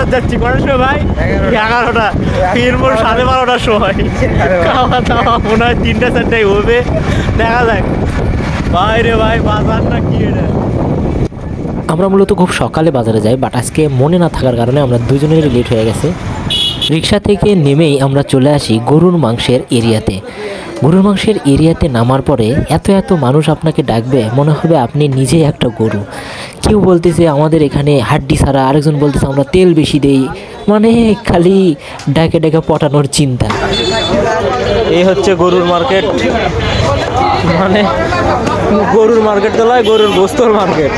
বাজার যাচ্ছি কটার সময় ভাই? 11টা, ফিরবো 12:30টার সময়। খাওয়া দাওয়া মনে হয় 3টা-4টায় হবে, দেখা যাক। ভাই রে ভাই, বাজারটা কি এটা? আমরা মূলত খুব সকালে বাজারে যাই, বাট আজকে মনে না থাকার কারণে আমরা দুজনেরই লেট হয়ে গেছে। রিক্সা থেকে নেমেই আমরা চলে আসি গরুর মাংসের এরিয়াতে। গরুর মাংসের এরিয়াতে নামার পরে এত এত মানুষ আপনাকে ডাকবে, মনে হবে আপনি নিজেই একটা গরু। কেউ বলতেছে আমাদের এখানে হাড্ডি ছাড়া, আরেকজন বলতেছে আমরা তেল বেশি দেই, মানে খালি ডাকে ডাকে পটানোর চিন্তা। এই হচ্ছে গরুর মার্কেট, মানে গরুর মার্কেট তো নয়, গরুর গোস্তর মার্কেট।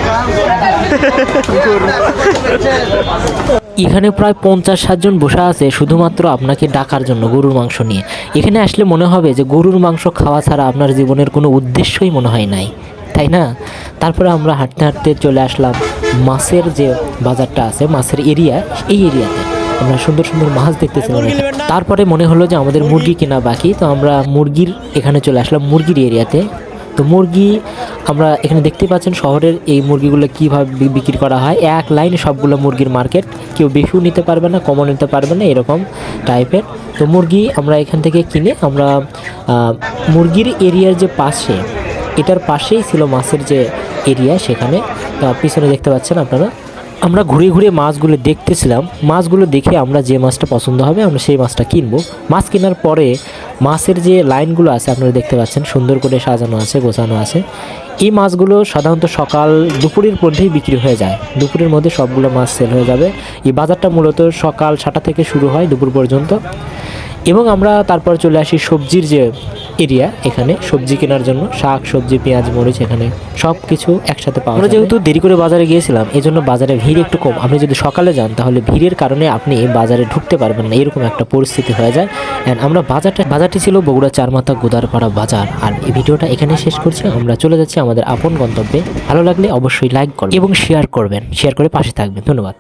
এখানে প্রায় 50-60 জন বসে আছে শুধুমাত্র আপনাকে ডাকার জন্য গরুর মাংস নিয়ে। এখানে আসলে মনে হবে যে গরুর মাংস খাওয়া ছাড়া আপনার জীবনের কোনো উদ্দেশ্যই মনে হয় নাই, তাই না? তারপরে আমরা হাঁটতে হাঁটতে চলে আসলাম মাছের যে বাজারটা আছে, মাছের এরিয়া, এই এরিয়াতে আমরা সুন্দর সুন্দর মাছ দেখতেছিলাম। তারপরে মনে হলো যে আমাদের মুরগি কেনা বাকি, তো আমরা মুরগির এখানে চলে আসলাম, মুরগির এরিয়াতে। তো মুরগি আমরা এখানে দেখতে পাচ্ছেন শহরের এই মুরগিগুলো কীভাবে বিক্রি করা হয়। এক লাইনে সবগুলো মুরগির মার্কেট, কেউ বেশিও নিতে পারবে না, কমও নিতে পারবে না, এরকম টাইপের। তো মুরগি আমরা এখান থেকে কিনে আমরা মুরগির এরিয়ার যে পাশে, এটার পাশেই ছিল মাছের যে এরিয়া, সেখানে পিছনে দেখতে পাচ্ছেন আপনারা। আমরা ঘুরে ঘুরে মাছগুলো দেখতেছিলাম, মাছগুলো দেখে আমরা যে মাছটা পছন্দ হবে আমরা সেই মাছটা কিনবো। মাছ কেনার পরে মাছের যে লাইনগুলো আছে আপনারা দেখতে পাচ্ছেন, সুন্দর করে সাজানো আছে, গোছানো আছে। এই মাছগুলো সাধারণত সকাল দুপুরের মধ্যেই বিক্রি হয়ে যায়, দুপুরের মধ্যে সবগুলো মাছ সেল হয়ে যাবে। এই বাজারটা মূলত সকাল 7টা থেকে শুরু হয় দুপুর পর্যন্ত। এবং আমরা তারপর চলে আসি সবজির যে এরিয়া, এখানে সবজি কেনার জন্য শাক সবজি পেঁয়াজ মরিচ এখানে সব কিছু একসাথে পাওয়া যায়। আমরা যেহেতু দেরি করে বাজারে গিয়েছিলাম, এই জন্য বাজারে ভিড় একটু কম। আপনি যদি সকালে যান তাহলে ভিড়ের কারণে আপনি বাজারে ঢুকতে পারবেন না, এরকম একটা পরিস্থিতি হয়ে যায়। অ্যান্ড আমরা বাজারটি ছিল বগুড়া চারমাথা গোদারপাড়া বাজার। আর এই ভিডিওটা এখানে শেষ করছি, আমরা চলে যাচ্ছি আমাদের আপন গন্তব্যে। ভালো লাগলে অবশ্যই লাইক করবেন এবং শেয়ার করবেন, শেয়ার করে পাশে থাকবেন। ধন্যবাদ।